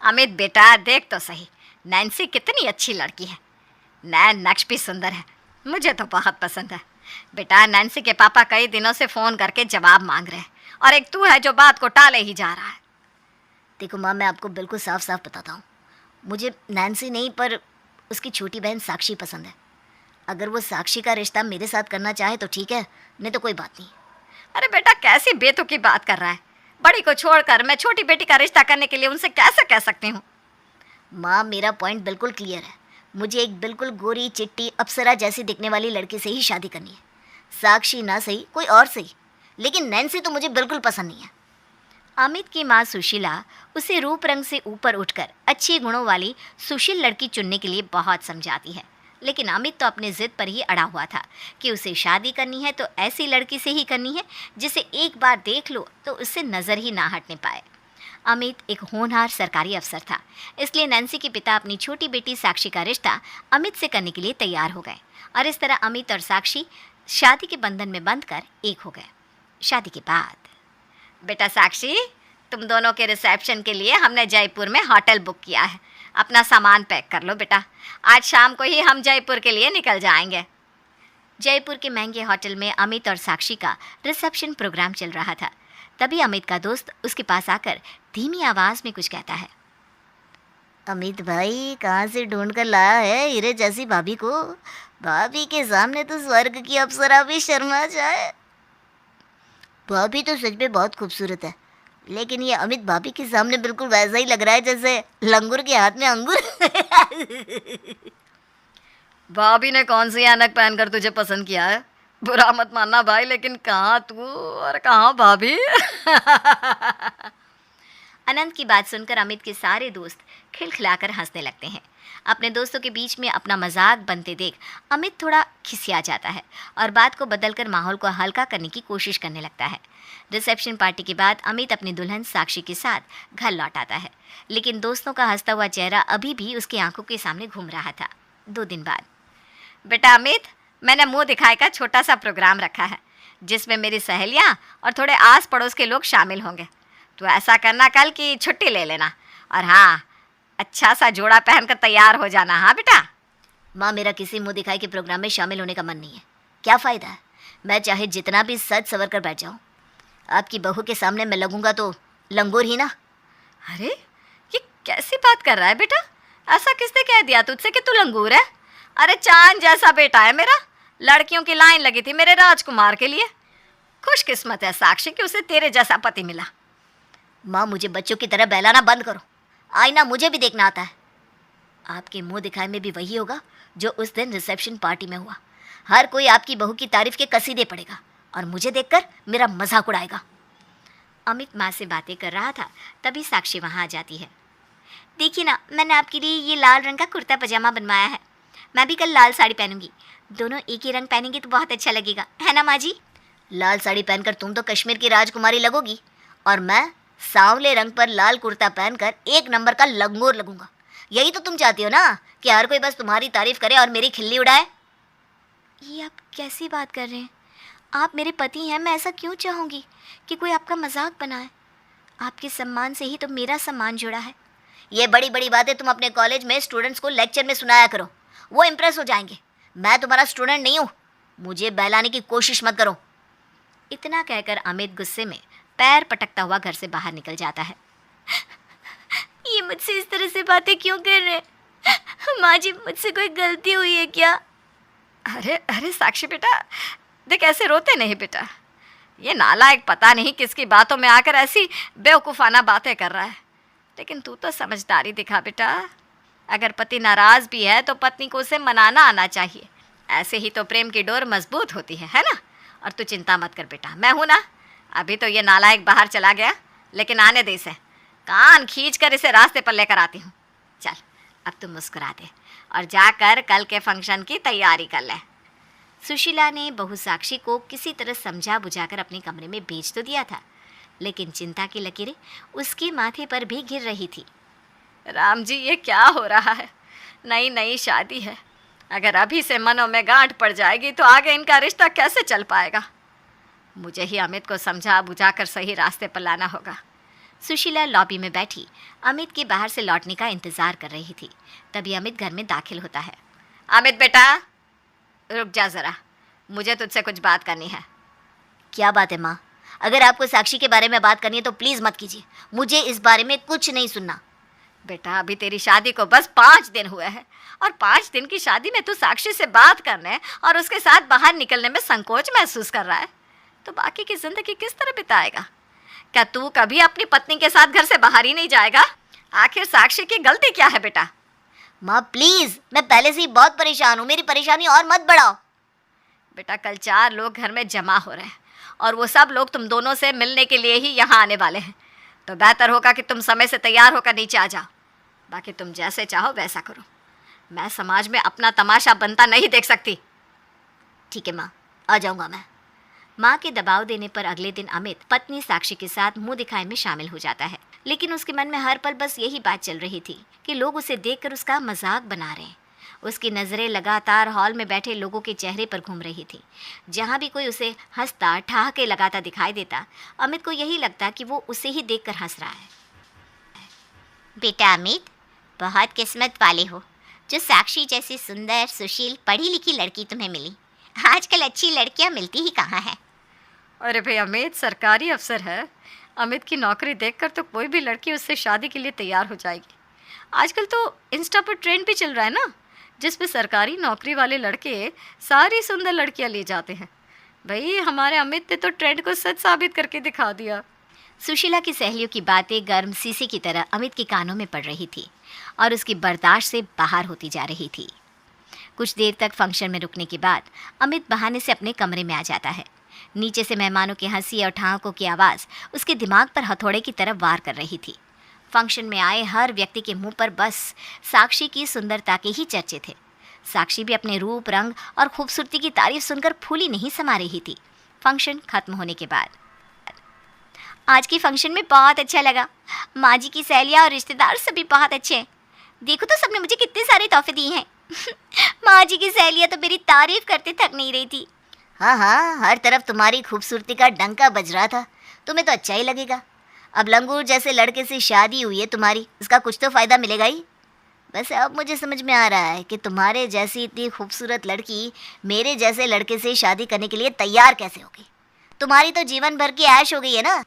अमित बेटा देख तो सही, नैन्सी कितनी अच्छी लड़की है। नैन नक्श भी सुंदर है, मुझे तो बहुत पसंद है। बेटा नैन्सी के पापा कई दिनों से फ़ोन करके जवाब मांग रहे हैं और एक तू है जो बात को टाले ही जा रहा है। देखो माँ, मैं आपको बिल्कुल साफ साफ बताता हूँ, मुझे नैन्सी नहीं पर उसकी छोटी बहन साक्षी पसंद है। अगर वो साक्षी का रिश्ता मेरे साथ करना चाहे तो ठीक है, नहीं तो कोई बात नहीं। अरे बेटा कैसी बेतुकी बात कर रहा है। बड़ी को छोड़कर मैं छोटी बेटी का रिश्ता करने के लिए उनसे कैसे कह सकती हूँ। माँ, मेरा पॉइंट बिल्कुल क्लियर है। मुझे एक बिल्कुल गोरी चिट्टी अप्सरा जैसी दिखने वाली लड़की से ही शादी करनी है। साक्षी ना सही, कोई और सही, लेकिन नैन्सी तो मुझे बिल्कुल पसंद नहीं है। अमित की माँ सुशीला उसे रूप रंग से ऊपर उठकर अच्छे गुणों वाली सुशील लड़की चुनने के लिए बहुत समझाती है, लेकिन अमित तो अपने जिद पर ही अड़ा हुआ था कि उसे शादी करनी है तो ऐसी लड़की से ही करनी है जिसे एक बार देख लो तो उससे नज़र ही ना हटने पाए। अमित एक होनहार सरकारी अफसर था, इसलिए नैन्सी के पिता अपनी छोटी बेटी साक्षी का रिश्ता अमित से करने के लिए तैयार हो गए और इस तरह अमित और साक्षी शादी के बंधन में बंधकर एक हो गए। शादी के बाद बेटा साक्षी, तुम दोनों के रिसेप्शन के लिए हमने जयपुर में होटल बुक किया है। अपना सामान पैक कर लो बेटा, आज शाम को ही हम जयपुर के लिए निकल जाएंगे। जयपुर के महंगे होटल में अमित और साक्षी का रिसेप्शन प्रोग्राम चल रहा था। तभी अमित का दोस्त उसके पास आकर धीमी आवाज़ में कुछ कहता है। अमित भाई, कहाँ से ढूंढ कर लाया है हीरे जैसी भाभी को? भाभी के सामने तो स्वर्ग की अप्सरा भी शर्मा जाए। भाभी तो सच में बहुत खूबसूरत है, लेकिन ये अमित भाभी के सामने बिल्कुल वैसा ही लग रहा है जैसे लंगूर के हाथ में अंगूर। भाभी ने कौन सी ऐनक पहनकर तुझे पसंद किया है? बुरा मत मानना भाई, लेकिन कहाँ तू और कहाँ भाभी? अनंत की बात सुनकर अमित के सारे दोस्त खिलखिलाकर हंसने लगते हैं। अपने दोस्तों के बीच में अपना मजाक बनते देख अमित थोड़ा खिसिया जाता है और बात को बदलकर माहौल को हल्का करने की कोशिश करने लगता है। रिसेप्शन पार्टी के बाद अमित अपनी दुल्हन साक्षी के साथ घर लौट आता है, लेकिन दोस्तों का हंसता हुआ चेहरा अभी भी उसकी आंखों के सामने घूम रहा था। 2 दिन बाद, बेटा अमित, मैंने मुंह दिखाए का छोटा सा प्रोग्राम रखा है जिसमें मेरी सहेलियां और थोड़े आस पड़ोस के लोग शामिल होंगे। तो ऐसा करना कल की छुट्टी ले लेना और हाँ, अच्छा सा जोड़ा पहनकर तैयार हो जाना। हाँ बेटा। माँ, मेरा किसी मुँह दिखाई के प्रोग्राम में शामिल होने का मन नहीं है। क्या फ़ायदा है, मैं चाहे जितना भी सज सवर कर बैठ जाऊँ, आपकी बहू के सामने मैं लगूंगा तो लंगूर ही ना। अरे ये कैसी बात कर रहा है बेटा? ऐसा किसने कह दिया तुझसे कि तू लंगूर है? अरे चांद जैसा बेटा है मेरा, लड़कियों की लाइन लगी थी मेरे राजकुमार के लिए। खुशकिस्मत है साक्षी कि उसे तेरे जैसा पति मिला। माँ, मुझे बच्चों की तरह बहलाना बंद करो। आईना मुझे भी देखना आता है। आपके मुंह दिखाए में भी वही होगा जो उस दिन रिसेप्शन पार्टी में हुआ। हर कोई आपकी बहू की तारीफ के कसीदे पड़ेगा और मुझे देखकर मेरा मजाक उड़ाएगा। अमित माँ से बातें कर रहा था, तभी साक्षी वहाँ आ जाती है। देखिए ना, मैंने आपके लिए ये लाल रंग का कुर्ता पजामा बनवाया है। मैं भी कल लाल साड़ी पहनूंगी। दोनों एक ही रंग पहनेंगे तो बहुत अच्छा लगेगा, है ना माँ जी? लाल साड़ी पहनकर तुम तो कश्मीर की राजकुमारी लगोगी और मैं सांवले रंग पर लाल कुर्ता पहनकर एक नंबर का लंगोर लगूंगा। यही तो तुम चाहती हो ना, कि हर कोई बस तुम्हारी तारीफ करे और मेरी खिल्ली उड़ाए। ये आप कैसी बात कर रहे हैं? आप मेरे पति हैं, मैं ऐसा क्यों चाहूँगी कि कोई आपका मजाक बनाए? आपके सम्मान से ही तो मेरा सम्मान जुड़ा है। ये बड़ी बड़ी बातें तुम अपने कॉलेज में स्टूडेंट्स को लेक्चर में सुनाया करो, वो इम्प्रेस हो जाएंगे। मैं तुम्हारा स्टूडेंट नहीं हूँ, मुझे बहलाने की कोशिश मत करो। इतना कहकर अमित गुस्से में पैर पटकता हुआ घर से बाहर निकल जाता है। ये मुझसे इस तरह से बातें क्यों कर रहे हैं? माँ जी, मुझसे कोई गलती हुई है क्या? अरे अरे साक्षी बेटा, देख ऐसे रोते नहीं बेटा। ये नालायक पता नहीं किसकी बातों में आकर ऐसी बेवकूफ़ाना बातें कर रहा है, लेकिन तू तो समझदारी दिखा बेटा। अगर पति नाराज़ भी है तो पत्नी को उसे मनाना आना चाहिए। ऐसे ही तो प्रेम की डोर मजबूत होती है ना? और तू चिंता मत कर बेटा, मैं हूँ ना। अभी तो ये नालायक बाहर चला गया, लेकिन आने दे इसे, कान खींच कर इसे रास्ते पर लेकर आती हूँ। चल अब तुम मुस्कुरा दे और जाकर कल के फंक्शन की तैयारी कर ले। सुशीला ने बहू साक्षी को किसी तरह समझा बुझाकर अपने कमरे में भेज तो दिया था, लेकिन चिंता की लकीरें उसके माथे पर भी गिर रही थी। राम जी, ये क्या हो रहा है? नई नई शादी है, अगर अभी से मनों में गांठ पड़ जाएगी तो आगे इनका रिश्ता कैसे चल पाएगा? मुझे ही अमित को समझा बुझाकर सही रास्ते पर लाना होगा। सुशीला लॉबी में बैठी अमित के बाहर से लौटने का इंतजार कर रही थी। तभी अमित घर में दाखिल होता है। अमित बेटा, रुक जा ज़रा, मुझे तुझसे कुछ बात करनी है। क्या बात है माँ? अगर आपको साक्षी के बारे में बात करनी है तो प्लीज़ मत कीजिए, मुझे इस बारे में कुछ नहीं सुनना। बेटा, अभी तेरी शादी को बस 5 दिन हुए हैं और 5 दिन की शादी में तू साक्षी से बात करने और उसके साथ बाहर निकलने में संकोच महसूस कर रहा है, तो बाकी की ज़िंदगी किस तरह बिताएगा? क्या तू कभी अपनी पत्नी के साथ घर से बाहर ही नहीं जाएगा? आखिर साक्षी की गलती क्या है बेटा? माँ प्लीज़, मैं पहले से ही बहुत परेशान हूँ, मेरी परेशानी और मत बढ़ाओ। बेटा, कल 4 लोग घर में जमा हो रहे हैं और वो सब लोग तुम दोनों से मिलने के लिए ही यहाँ आने वाले हैं, तो बेहतर होगा कि तुम समय से तैयार होकर नीचे आ जाओ। बाकी तुम जैसे चाहो वैसा करो, मैं समाज में अपना तमाशा बनता नहीं देख सकती। ठीक है माँ, आ जाऊँगा मैं। माँ के दबाव देने पर अगले दिन अमित पत्नी साक्षी के साथ मुंह दिखाए में शामिल हो जाता है, लेकिन उसके मन में हर पल बस यही बात चल रही थी कि लोग उसे देखकर उसका मजाक बना रहे हैं। उसकी नज़रें लगातार हॉल में बैठे लोगों के चेहरे पर घूम रही थी। जहाँ भी कोई उसे हंसता ठहाके लगाता दिखाई देता, अमित को यही लगता कि वो उसे ही देखकर हंस रहा है। बेटा अमित, बहुत किस्मत वाले हो जो साक्षी जैसी सुंदर, सुशील, पढ़ी लिखी लड़की तुम्हें मिली। आजकल अच्छी लड़कियां मिलती ही कहाँ हैं। अरे भाई, अमित सरकारी अफसर है। अमित की नौकरी देखकर तो कोई भी लड़की उससे शादी के लिए तैयार हो जाएगी। आजकल तो इंस्टा पर ट्रेंड भी चल रहा है ना, जिस पे सरकारी नौकरी वाले लड़के सारी सुंदर लड़कियां ले जाते हैं। भाई, हमारे अमित ने तो ट्रेंड को सच साबित करके दिखा दिया। सुशीला की सहेलियों की बातें गर्म शीशे की तरह अमित के कानों में पड़ रही थी और उसकी बर्दाश्त से बाहर होती जा रही थी। कुछ देर तक फंक्शन में रुकने के बाद अमित बहाने से अपने कमरे में आ जाता है। नीचे से मेहमानों की हंसी और ठहाकों की आवाज़ उसके दिमाग पर हथौड़े की तरफ वार कर रही थी। फंक्शन में आए हर व्यक्ति के मुंह पर बस साक्षी की सुंदरता के ही चर्चे थे। साक्षी भी अपने रूप, रंग और खूबसूरती की तारीफ सुनकर फूली नहीं समा रही थी। फंक्शन खत्म होने के बाद, आज की फंक्शन में बहुत अच्छा लगा। माँ जी की सहेलियाँ और रिश्तेदार सभी बहुत अच्छे हैं। देखो तो सबने मुझे कितने सारे तोहफे दिए हैं। माँ जी की सहेलियाँ तो मेरी तारीफ करते थक नहीं रही थी। हाँ हाँ, हर तरफ तुम्हारी खूबसूरती का डंका बज रहा था, तुम्हें तो अच्छा ही लगेगा। अब लंगूर जैसे लड़के से शादी हुई है तुम्हारी, इसका कुछ तो फ़ायदा मिलेगा ही। वैसे अब मुझे समझ में आ रहा है कि तुम्हारे जैसी इतनी खूबसूरत लड़की मेरे जैसे लड़के से शादी करने के लिए तैयार कैसे होगी। तुम्हारी तो जीवन भर की ऐश हो गई है ना।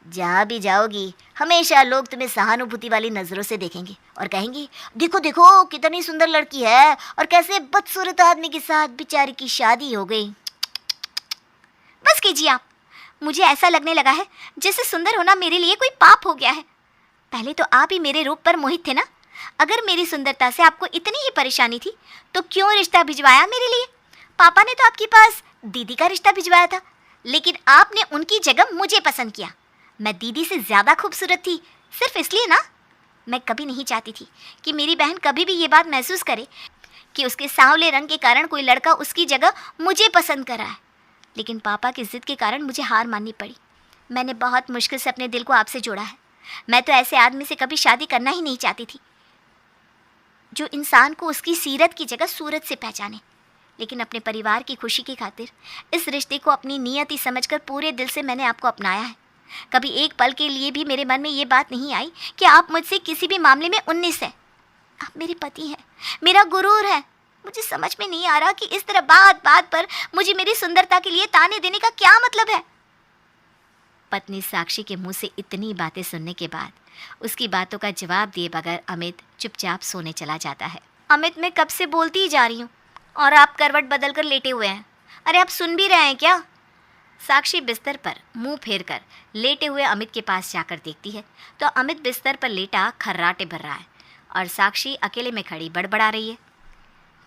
जहाँ भी जाओगी हमेशा लोग तुम्हें सहानुभूति वाली नज़रों से देखेंगे और कहेंगे, देखो देखो कितनी सुंदर लड़की है और कैसे बदसूरत आदमी के साथ बेचारी की शादी हो गई। बस कीजिए आप, मुझे ऐसा लगने लगा है जैसे सुंदर होना मेरे लिए कोई पाप हो गया है। पहले तो आप ही मेरे रूप पर मोहित थे ना। अगर मेरी सुंदरता से आपको इतनी ही परेशानी थी तो क्यों रिश्ता भिजवाया मेरे लिए? पापा ने तो आपके पास दीदी का रिश्ता भिजवाया था, लेकिन आपने उनकी जगह मुझे पसंद किया। मैं दीदी से ज़्यादा खूबसूरत थी सिर्फ इसलिए ना। मैं कभी नहीं चाहती थी कि मेरी बहन कभी भी ये बात महसूस करे कि उसके सांवले रंग के कारण कोई लड़का उसकी जगह मुझे पसंद कर रहा है। लेकिन पापा की ज़िद के कारण मुझे हार माननी पड़ी। मैंने बहुत मुश्किल से अपने दिल को आपसे जोड़ा है। मैं तो ऐसे आदमी से कभी शादी करना ही नहीं चाहती थी जो इंसान को उसकी सीरत की जगह सूरत से पहचाने। लेकिन अपने परिवार की खुशी की खातिर इस रिश्ते को अपनी नियति समझकर पूरे दिल से मैंने आपको अपनाया है। कभी एक पल के लिए भी मेरे मन में ये बात नहीं आई कि आप मुझसे किसी भी मामले में 19 हैं। आप मेरे पति हैं, मेरा गुरूर है। मुझे समझ में नहीं आ रहा कि इस तरह बात बात पर मुझे मेरी सुंदरता के लिए ताने देने का क्या मतलब है। पत्नी साक्षी के मुंह से इतनी बातें सुनने के बाद उसकी बातों का जवाब दिए बगैर अमित चुपचाप सोने चला जाता है। अमित, मैं कब से बोलती ही जा रही हूँ और आप करवट बदल कर लेटे हुए हैं। अरे आप सुन भी रहे हैं क्या? साक्षी बिस्तर पर मुंह फेरकर लेटे हुए अमित के पास जाकर देखती है तो अमित बिस्तर पर लेटा खर्राटे भर रहा है और साक्षी अकेले में खड़ी बड़बड़ा रही है।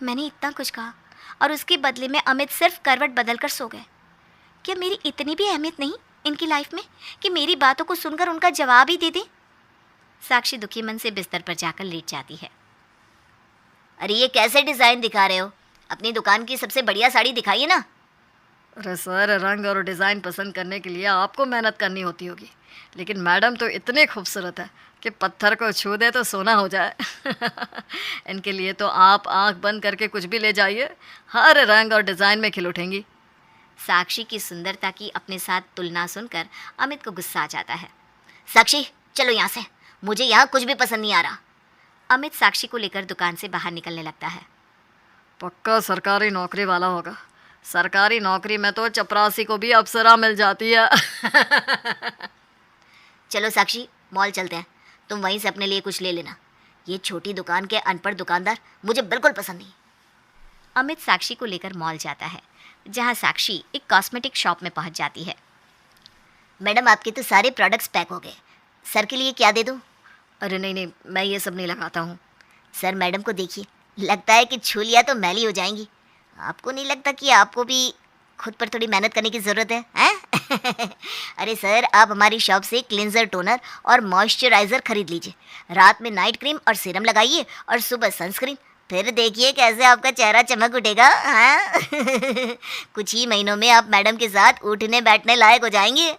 मैंने इतना कुछ कहा और उसके बदले में अमित सिर्फ करवट बदल कर सो गए। क्या मेरी इतनी भी अहमियत नहीं इनकी लाइफ में कि मेरी बातों को सुनकर उनका जवाब ही दे दें? साक्षी दुखी मन से बिस्तर पर जाकर लेट जाती है। अरे ये कैसे डिज़ाइन दिखा रहे हो? अपनी दुकान की सबसे बढ़िया साड़ी दिखाइए ना। अरे सर, रंग और डिज़ाइन पसंद करने के लिए आपको मेहनत करनी होती होगी, लेकिन मैडम तो इतनी खूबसूरत है कि पत्थर को छू दे तो सोना हो जाए। इनके लिए तो आप आंख बंद करके कुछ भी ले जाइए, हर रंग और डिज़ाइन में खिल उठेंगी। साक्षी की सुंदरता की अपने साथ तुलना सुनकर अमित को गुस्सा आ जाता है। साक्षी चलो यहाँ से, मुझे यहाँ कुछ भी पसंद नहीं आ रहा। अमित साक्षी को लेकर दुकान से बाहर निकलने लगता है। पक्का सरकारी नौकरी वाला होगा। सरकारी नौकरी में तो चपरासी को भी अप्सरा मिल जाती है। चलो साक्षी मॉल चलते हैं, तुम वहीं से अपने लिए कुछ ले लेना। ये छोटी दुकान के अनपढ़ दुकानदार मुझे बिल्कुल पसंद नहीं। अमित साक्षी को लेकर मॉल जाता है, जहाँ साक्षी एक कॉस्मेटिक शॉप में पहुँच जाती है। मैडम आपके तो सारे प्रोडक्ट्स पैक हो गए, सर के लिए क्या दे दूँ? अरे नहीं नहीं, मैं ये सब नहीं लगाता हूँ। सर मैडम को देखिए, लगता है कि छू लिया तो मैली हो जाएंगी। आपको नहीं लगता कि आपको भी खुद पर थोड़ी मेहनत करने की ज़रूरत है, हैं? अरे सर आप हमारी शॉप से क्लिनजर, टोनर और मॉइस्चराइज़र खरीद लीजिए। रात में नाइट क्रीम और सीरम लगाइए और सुबह सनस्क्रीन, फिर देखिए कैसे आपका चेहरा चमक उठेगा। हाँ? कुछ ही महीनों में आप मैडम के साथ उठने बैठने लायक हो जाएंगे।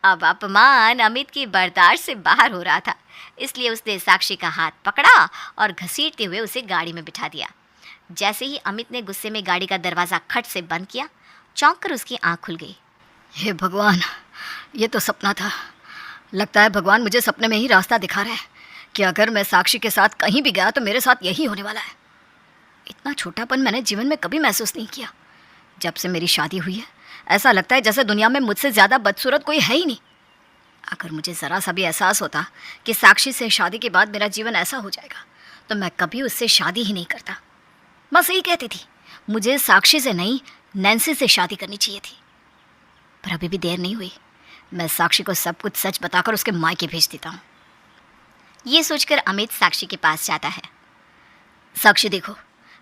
अब अपमान अमित की बर्दाश्त से बाहर हो रहा था, इसलिए उसने साक्षी का हाथ पकड़ा और घसीटते हुए उसे गाड़ी में बिठा दिया। जैसे ही अमित ने गुस्से में गाड़ी का दरवाज़ा खट से बंद किया, चौंक कर उसकी आंख खुल गई। हे भगवान, ये तो सपना था। लगता है भगवान मुझे सपने में ही रास्ता दिखा रहा है कि अगर मैं साक्षी के साथ कहीं भी गया तो मेरे साथ यही होने वाला है। इतना छोटापन मैंने जीवन में कभी महसूस नहीं किया। जब से मेरी शादी हुई है, ऐसा लगता है जैसे दुनिया में मुझसे ज़्यादा बदसूरत कोई है ही नहीं। अगर मुझे ज़रा सा भी एहसास होता कि साक्षी से शादी के बाद मेरा जीवन ऐसा हो जाएगा, तो मैं कभी उससे शादी ही नहीं करता। बस यही कहती थी, मुझे साक्षी से नहीं नैन्सी से शादी करनी चाहिए थी। पर अभी भी देर नहीं हुई, मैं साक्षी को सब कुछ सच बताकर उसके मायके भेज देता हूँ। ये सोचकर अमित साक्षी के पास जाता है। साक्षी देखो,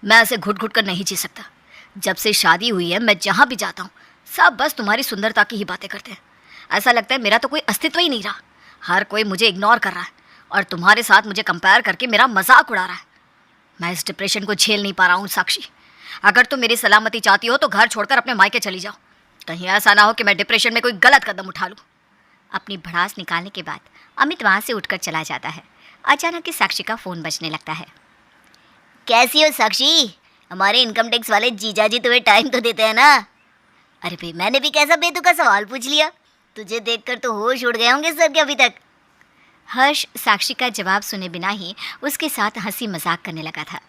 मैं ऐसे घुट घुट कर नहीं जी सकता। जब से शादी हुई है मैं जहाँ भी जाता हूँ सब बस तुम्हारी सुंदरता की ही बातें करते हैं। ऐसा लगता है मेरा तो कोई अस्तित्व ही नहीं रहा। हर कोई मुझे इग्नोर कर रहा है और तुम्हारे साथ मुझे कंपेयर करके मेरा मजाक उड़ा रहा है। मैं इस डिप्रेशन को झेल नहीं पा रहा हूँ साक्षी। अगर तुम मेरी सलामती चाहती हो तो घर छोड़कर अपने मायके चली जाओ। कहीं ऐसा ना हो कि मैं डिप्रेशन में कोई गलत कदम उठा लूँ। अपनी भड़ास निकालने के बाद अमित वहाँ से उठकर चला जाता है। अचानक ही साक्षी का फ़ोन बजने लगता है। कैसी हो साक्षी? हमारे इनकम टैक्स वाले जीजा जी तुम्हें टाइम तो देते हैं ना? अरे भाई मैंने भी कैसा बेतुका सवाल पूछ लिया। तुझे देखकर तो होश उड़ गए होंगे सर के अभी तक। हर्ष साक्षी का जवाब सुने बिना ही उसके साथ हंसी मजाक करने लगा था।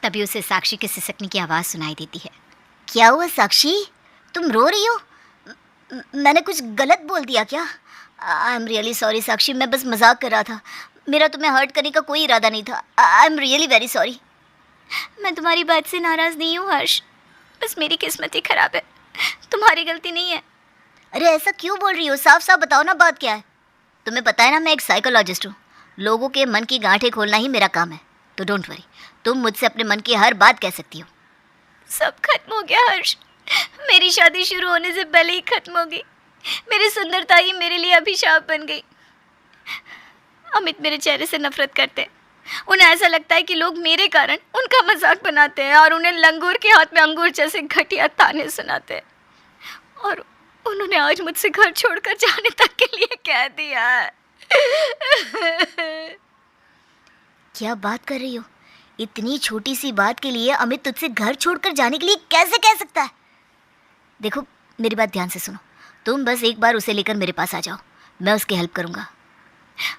तभी उसे साक्षी के सिसकने की आवाज़ सुनाई देती है। क्या हुआ साक्षी, तुम रो रही हो? मैंने कुछ गलत बोल दिया क्या? आई एम रियली सॉरी साक्षी, मैं बस मजाक कर रहा था। मेरा तुम्हें हर्ट करने का कोई इरादा नहीं था। I am really very sorry. मैं तुम्हारी बात से नाराज़ नहीं हूँ हर्ष, बस मेरी किस्मत ही खराब है, तुम्हारी गलती नहीं है। अरे ऐसा क्यों बोल रही हो? साफ साफ बताओ ना, बात क्या है? तुम्हें पता है ना मैं एक साइकोलॉजिस्ट हूँ। लोगों के मन की गांठें खोलना ही मेरा काम है। तो डोंट वरी, तुम मुझसे अपने मन की हर बात कह सकती हो। सब खत्म हो गया हर्ष, मेरी शादी शुरू होने से पहले ही खत्म हो गई। मेरी सुंदरता ही मेरे लिए अभिशाप बन गई। अमित मेरे चेहरे से नफरत करते हैं। उन्हें ऐसा लगता है कि लोग मेरे कारण उनका मजाक बनाते हैं और उन्हें लंगूर के हाथ में अंगूर जैसे घटिया ताने सुनाते हैं। और उन्होंने आज मुझसे घर छोड़कर जाने तक के लिए कह दिया है। क्या बात कर रही हो? इतनी छोटी सी बात के लिए अमित तुझसे घर छोड़कर जाने के लिए कैसे कह सकता है? देखो मेरी बात ध्यान से सुनो, तुम बस एक बार उसे लेकर मेरे पास आ जाओ, मैं उसकी हेल्प करूँगा।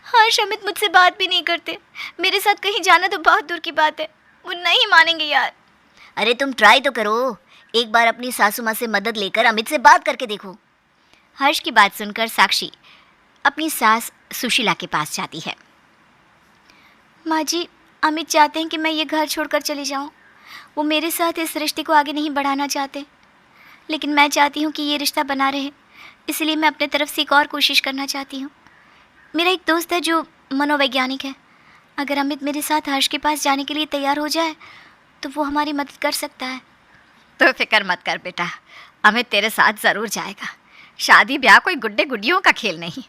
हर्ष अमित मुझसे बात भी नहीं करते। मेरे साथ कहीं जाना तो बहुत दूर की बात है, वो नहीं मानेंगे यार। अरे तुम ट्राई तो करो, एक बार अपनी सासू माँ से मदद लेकर अमित से बात करके देखो। हर्ष की बात सुनकर साक्षी अपनी सास सुशीला के पास जाती है। माँ जी, अमित चाहते हैं कि मैं ये घर छोड़कर चली जाऊँ। वो मेरे साथ इस रिश्ते को आगे नहीं बढ़ाना चाहते, लेकिन मैं चाहती हूँ कि ये रिश्ता बना रहे, इसलिए मैं अपने तरफ से एक और कोशिश करना चाहती हूँ। मेरा एक दोस्त है जो मनोवैज्ञानिक है। अगर अमित मेरे साथ हर्ष के पास जाने के लिए तैयार हो जाए तो वो हमारी मदद कर सकता है। तो फिक्र मत कर बेटा, अमित तेरे साथ ज़रूर जाएगा। शादी ब्याह कोई गुड्डे गुड्डियों का खेल नहीं।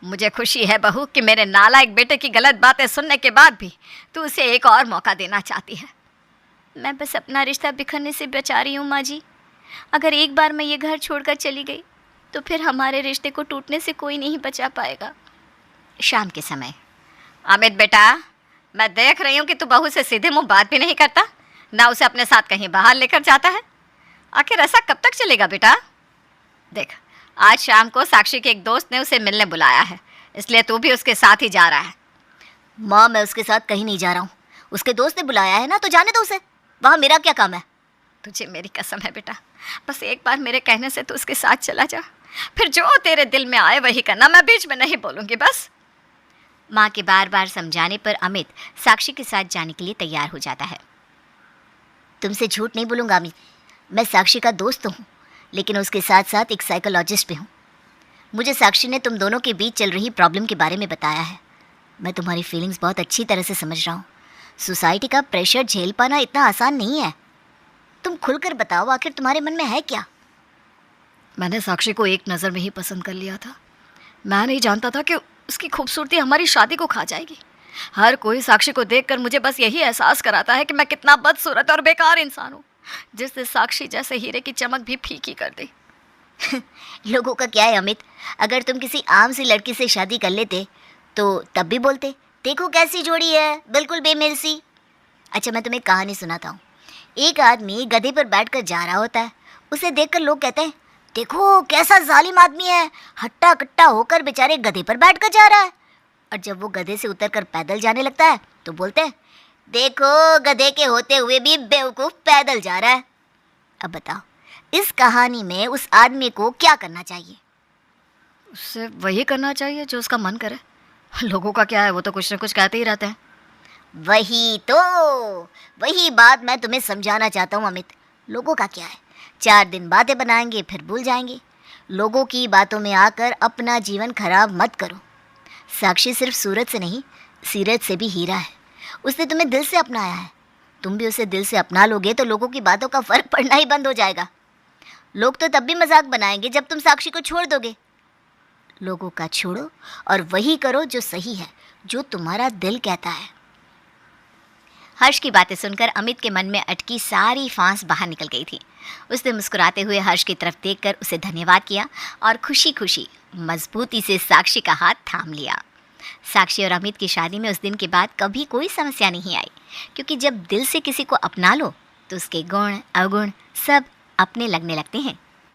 मुझे खुशी है बहू कि मेरे नालायक बेटे की गलत बातें सुनने के बाद भी तू उसे एक और मौका देना चाहती है। मैं बस अपना रिश्ता बिखरने से बचा रही हूँ माँ जी। अगर एक बार मैं ये घर छोड़कर चली गई तो फिर हमारे रिश्ते को टूटने से कोई नहीं बचा पाएगा। शाम के समय, अमित बेटा, मैं देख रही हूँ कि तू बहू से सीधे मुंह बात भी नहीं करता, ना उसे अपने साथ कहीं बाहर लेकर जाता है। आखिर ऐसा कब तक चलेगा बेटा? देख, आज शाम को साक्षी के एक दोस्त ने उसे मिलने बुलाया है। इसलिए तू भी उसके साथ ही जा रहा है। माँ, मैं उसके साथ कहीं नहीं जा रहा हूँ। उसके दोस्त ने बुलाया है ना, तो जाने दो उसे। वहाँ मेरा क्या काम है? तुझे मेरी कसम है बेटा, बस एक बार मेरे कहने से तू उसके साथ चला जा, फिर जो तेरे दिल में आए वही करना, मैं बीच में नहीं बोलूँगी बस। माँ के बार बार समझाने पर अमित साक्षी के साथ जाने के लिए तैयार हो जाता है। तुमसे झूठ नहीं बोलूँगा अमित, मैं साक्षी का दोस्त तो हूँ, लेकिन उसके साथ साथ एक साइकोलॉजिस्ट भी हूँ। मुझे साक्षी ने तुम दोनों के बीच चल रही प्रॉब्लम के बारे में बताया है। मैं तुम्हारी फीलिंग्स बहुत अच्छी तरह से समझ रहा हूँ। सोसाइटी का प्रेशर झेल पाना इतना आसान नहीं है। तुम खुलकर बताओ, आखिर तुम्हारे मन में है क्या? मैंने साक्षी को एक नज़र में ही पसंद कर लिया था। मैं नहीं जानता था कि उसकी खूबसूरती हमारी शादी को खा जाएगी। हर कोई साक्षी को देखकर मुझे बस यही एहसास कराता है कि मैं कितना बदसूरत और बेकार इंसान हूँ, जिससे साक्षी जैसे हीरे की चमक भी फीकी कर दी। लोगों का क्या है अमित, अगर तुम किसी आम सी लड़की से शादी कर लेते तो तब भी बोलते, देखो कैसी जोड़ी है, बिल्कुल बेमेल सी। अच्छा, मैं तुम्हें कहानी सुनाता हूँ। एक आदमी गधे पर बैठकर जा रहा होता है। उसे देखकर लोग कहते हैं, देखो कैसा जालिम आदमी है, हट्टा कट्टा होकर बेचारे गधे पर बैठकर जा रहा है। और जब वो गधे से उतरकर पैदल जाने लगता है तो बोलते हैं, देखो गधे के होते हुए भी बेवकूफ़ पैदल जा रहा है। अब बताओ, इस कहानी में उस आदमी को क्या करना चाहिए? उससे वही करना चाहिए जो उसका मन करे। लोगों का क्या है, वो तो कुछ ना कुछ कहते ही रहते हैं। वही बात मैं तुम्हें समझाना चाहता हूँ अमित। लोगों का क्या है, 4 दिन बातें बनाएंगे फिर भूल जाएंगे। लोगों की बातों में आकर अपना जीवन खराब मत करो। साक्षी सिर्फ सूरत से नहीं, सीरत से भी हीरा है। उसने तुम्हें दिल से अपनाया है। तुम भी उसे दिल से अपना लोगे तो लोगों की बातों का फ़र्क पड़ना ही बंद हो जाएगा। लोग तो तब भी मजाक बनाएंगे जब तुम साक्षी को छोड़ दोगे। लोगों का छोड़ो और वही करो जो सही है, जो तुम्हारा दिल कहता है। हर्ष की बातें सुनकर अमित के मन में अटकी सारी फांस बाहर निकल गई थी। उसने मुस्कुराते हुए हर्ष की तरफ देखकर उसे धन्यवाद किया और खुशी खुशी मजबूती से साक्षी का हाथ थाम लिया। साक्षी और अमित की शादी में उस दिन के बाद कभी कोई समस्या नहीं आई, क्योंकि जब दिल से किसी को अपना लो तो उसके गुण अवगुण सब अपने लगने लगते हैं।